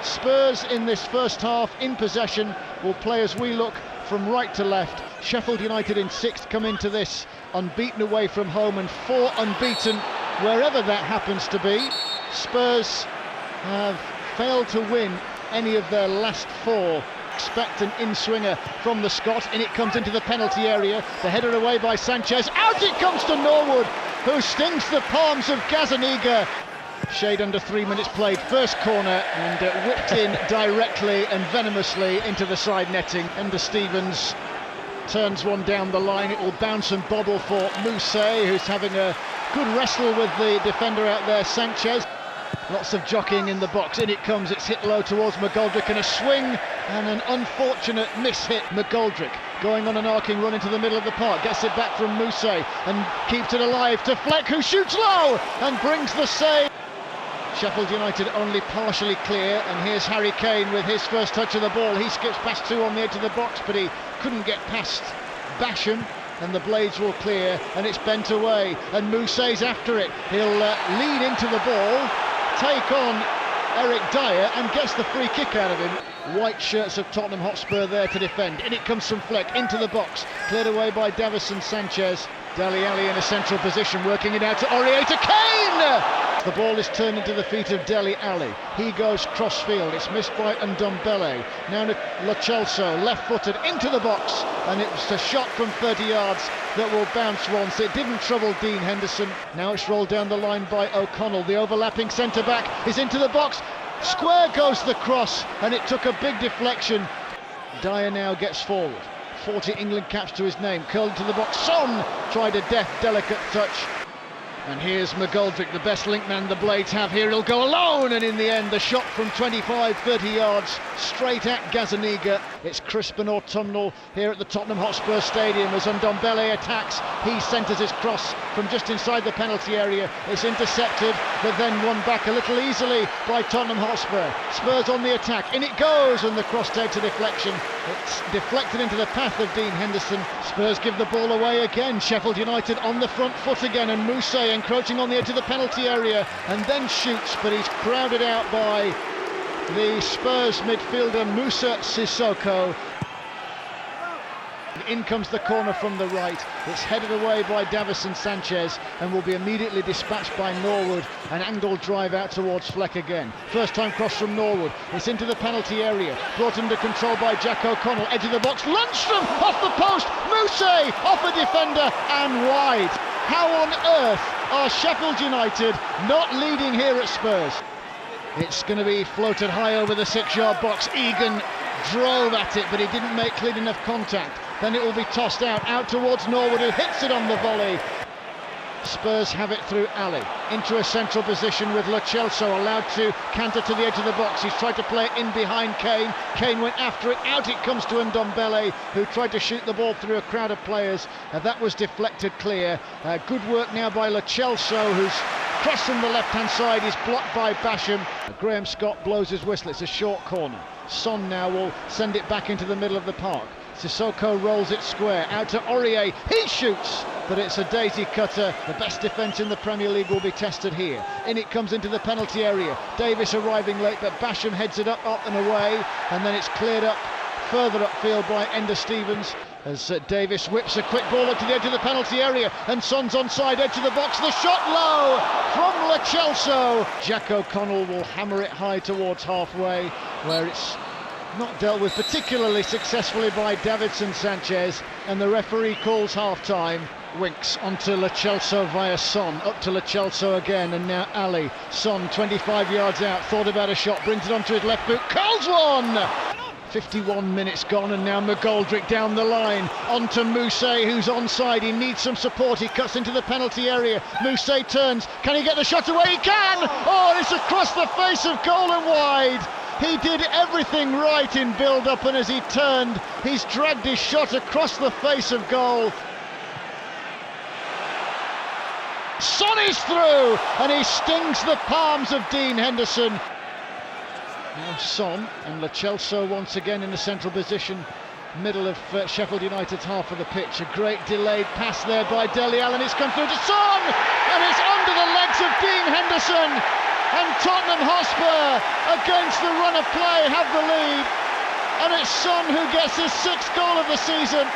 Spurs in this first half in possession will play as we look from right to left. Sheffield United in sixth come into this unbeaten away from home and 4 unbeaten wherever that happens to be. Spurs have failed to win any of their last 4. Expect an in-swinger from the Scot, and it comes into the penalty area. The header away by Sanchez. Out it comes to Norwood, who stings the palms of Gazzaniga. Shade under 3 minutes played. First corner, and whipped in directly and venomously into the side netting. Enda Stevens turns one down the line. It will bounce and bobble for Mousse, who's having a good wrestle with the defender out there, Sanchez. Lots of jockeying in the box. In it comes, it's hit low towards McGoldrick, and a swing and an unfortunate miss-hit. McGoldrick going on an arcing run into the middle of the park, gets it back from Mousse and keeps it alive to Fleck, who shoots low and brings the save. Sheffield United only partially clear, and here's Harry Kane with his first touch of the ball. He skips past 2 on the edge of the box, but he couldn't get past Basham, and the blades will clear, and it's bent away, and Mousse's after it. He'll lead into the ball, take on Eric Dyer, and gets the free kick out of him. White shirts of Tottenham Hotspur there to defend. In it comes from Fleck, into the box, cleared away by Davison Sanchez. Dele Alli in a central position, working it out to Aurier, to Kane! The ball is turned into the feet of Dele Alli. He goes cross-field, it's missed by Ndombele. Now Lo Celso, left-footed, into the box, and it's a shot from 30 yards that will bounce once. It didn't trouble Dean Henderson. Now it's rolled down the line by O'Connell. The overlapping centre-back is into the box. Square goes the cross, and it took a big deflection. Dyer now gets forward. 40 England caps to his name, curled into the box. Son tried a deft, delicate touch. And here's McGoldrick, the best link man the Blades have here. He'll go alone, and in the end, the shot from 25, 30 yards, straight at Gazzaniga. It's crisp and autumnal here at the Tottenham Hotspur Stadium as Ndombele attacks. He centres his cross from just inside the penalty area. It's intercepted, but then won back a little easily by Tottenham Hotspur. Spurs on the attack, in it goes, and the cross takes a deflection. It's deflected into the path of Dean Henderson. Spurs give the ball away again. Sheffield United on the front foot again, and Mousse encroaching on the edge of the penalty area, and then shoots, but he's crowded out by the Spurs midfielder Moussa Sissoko. In comes the corner from the right. It's headed away by Davison Sanchez and will be immediately dispatched by Norwood. An angled drive out towards Fleck again. First time cross from Norwood. It's into the penalty area. Brought under control by Jack O'Connell. Edge of the box. Lundstrom off the post. Mousse off a defender and wide. How on earth are Sheffield United not leading here at Spurs? It's going to be floated high over the 6-yard box. Egan drove at it, but he didn't make clean enough contact. Then it will be tossed out towards Norwood, who hits it on the volley. Spurs have it through Ali, into a central position with Lo Celso allowed to canter to the edge of the box. He's tried to play it in behind Kane. Kane went after it, out it comes to Ndombele, who tried to shoot the ball through a crowd of players. That was deflected clear. Good work now by Lo Celso, who's crossed from the left-hand side, is blocked by Basham. Graham Scott blows his whistle, it's a short corner. Son now will send it back into the middle of the park. Sissoko rolls it square, out to Aurier, he shoots, but it's a daisy cutter. The best defence in the Premier League will be tested here. In it comes into the penalty area, Davis arriving late, but Basham heads it up and away, and then it's cleared up further upfield by Enda Stevens, as Davis whips a quick ball up to the edge of the penalty area, and Son's onside edge of the box, the shot low from Lo Celso. Jack O'Connell will hammer it high towards halfway, where it's not dealt with particularly successfully by Davison Sanchez, and the referee calls half-time. Winks onto Lo Celso via Son, up to Lo Celso again, and now Ali. Son 25 yards out, thought about a shot, brings it onto his left boot, curls one! 51 minutes gone, and now McGoldrick down the line onto Mousse, who's onside. He needs some support. He cuts into the penalty area. Mousse turns. Can he get the shot away? He can! Oh, it's across the face of goal and wide. He did everything right in build-up, and as he turned, he's dragged his shot across the face of goal. Son is through, and he stings the palms of Dean Henderson. Now Son and Lo Celso once again in the central position, middle of Sheffield United's half of the pitch. A great delayed pass there by Dele Alli, and it's come through to Son, and it's under the legs of Dean Henderson. and Tottenham Hotspur, against the run of play, have the lead. And it's Son who gets his 6th goal of the season,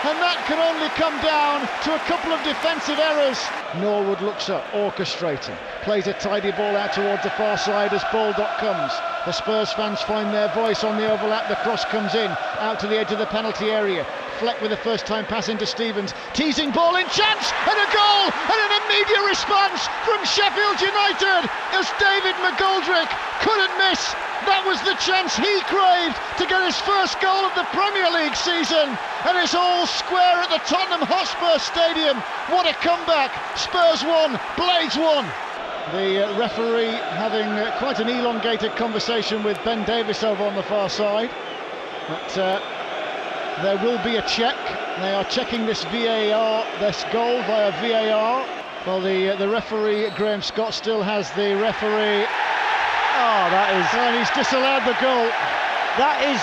and that can only come down to a couple of defensive errors. Norwood looks up, orchestrating, plays a tidy ball out towards the far side as Baldock comes. The Spurs fans find their voice on the overlap, the cross comes in, out to the edge of the penalty area. Fleck with a first-time pass into Stevens, teasing ball in, chance, and a goal, and an immediate response from Sheffield United as David McGoldrick couldn't miss. That was the chance he craved to get his first goal of the Premier League season, and it's all square at the Tottenham Hotspur Stadium. What a comeback! Spurs 1, Blades 1. The referee having quite an elongated conversation with Ben Davies over on the far side, but there will be a check. They are checking this goal via VAR. Well, the referee, Graham Scott, still has the referee. Oh, that is... And he's disallowed the goal. That is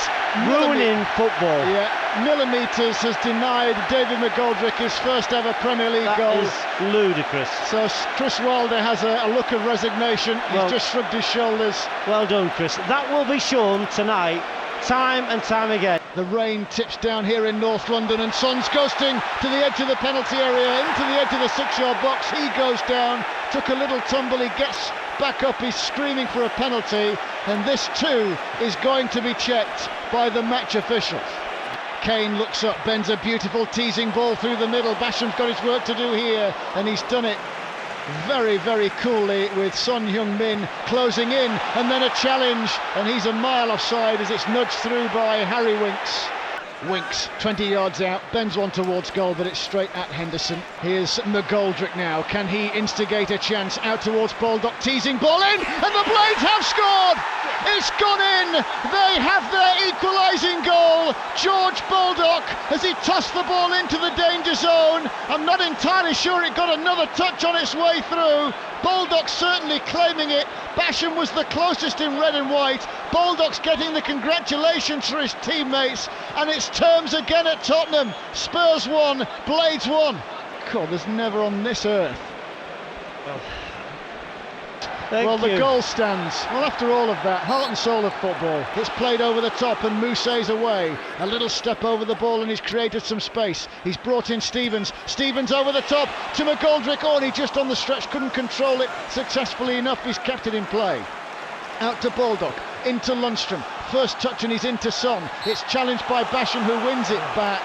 ruining football. Yeah, millimetres has denied David McGoldrick his first ever Premier League goal. That is ludicrous. So Chris Wilder has a look of resignation. He's just shrugged his shoulders. Well done, Chris. That will be shown tonight, time and time again. The rain tips down here in North London, and Son's ghosting to the edge of the penalty area, into the edge of the 6-yard box. He goes down, took a little tumble, he gets back up, he's screaming for a penalty, and this too is going to be checked by the match officials. Kane looks up, bends a beautiful teasing ball through the middle. Basham's got his work to do here, and he's done it very, very coolly, with Son Heung-min closing in, and then a challenge, and he's a mile offside as it's nudged through by Harry Winks. Winks, 20 yards out, bends one towards goal, but it's straight at Henderson. Here's McGoldrick now. Can he instigate a chance? Out towards Baldock, teasing ball in, and the Blades have scored! It's gone in! They have their equalising goal! George Baldock, as he tossed the ball into the danger zone. I'm not entirely sure it got another touch on its way through. Baldock certainly claiming it. Basham was the closest in red and white. Baldock's getting the congratulations for his teammates, and it's terms again at Tottenham. Spurs 1, Blades 1. God, there's never on this earth. Well, the goal stands. Well, after all of that, heart and soul of football. It's played over the top and Mousset's away. A little step over the ball and he's created some space. He's brought in Stevens. Stevens over the top to McGoldrick. Oh, and he just on the stretch couldn't control it successfully enough. He's kept it in play. Out to Baldock, into Lundstrom. First touch and he's into Son. It's challenged by Basham, who wins it back.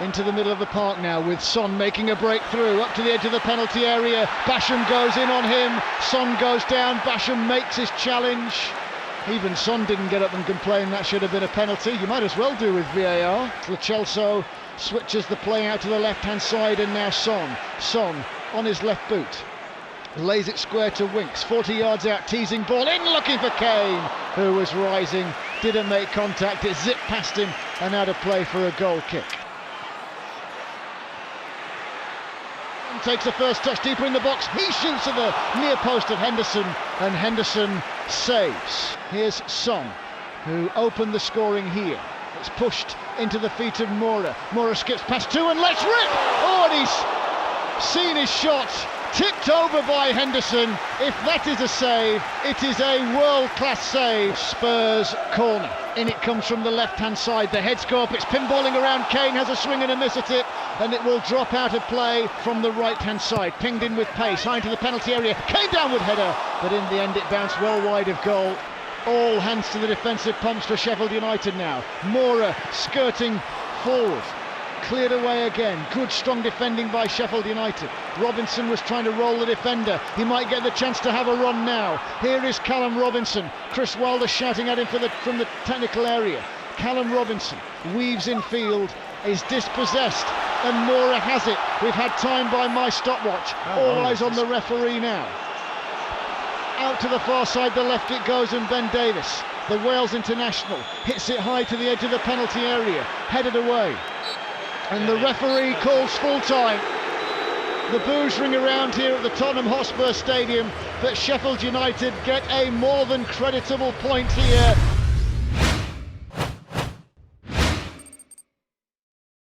Into the middle of the park now, with Son making a breakthrough up to the edge of the penalty area. Basham goes in on him, Son goes down, Basham makes his challenge. Even Son didn't get up and complain that should have been a penalty. You might as well do with VAR. Lo Celso switches the play out to the left-hand side, and now Son on his left boot. Lays it square to Winks, 40 yards out, teasing ball in, looking for Kane, who was rising, didn't make contact, it zipped past him, and out of play for a goal kick. Takes the first touch deeper in the box, he shoots at the near post of Henderson, and Henderson saves. Here's Son, who opened the scoring here. It's pushed into the feet of Moura. Moura skips past two and lets rip! Oh, and he's seen his shot tipped over by Henderson. If that is a save, it is a world-class save. Spurs corner. In it comes from the left-hand side. The heads go up, it's pinballing around. Kane has a swing and a miss at it, and it will drop out of play from the right-hand side. Pinged in with pace, high into the penalty area. Kane down with header, but in the end it bounced well wide of goal. All hands to the defensive pumps for Sheffield United now. Moura skirting forward. Cleared away again. Good strong defending by Sheffield United. Robinson was trying to roll the defender. He might get the chance to have a run now. Here is Callum Robinson. Chris Wilder shouting at him from the technical area. Callum Robinson weaves in field, is dispossessed, and Moura has it. We've had time by my stopwatch. All eyes on the referee now. Out to the far side, the left it goes, and Ben Davies, the Wales international, hits it high to the edge of the penalty area, headed away. And the referee calls full time. The boos ring around here at the Tottenham Hotspur Stadium, but Sheffield United get a more than creditable point here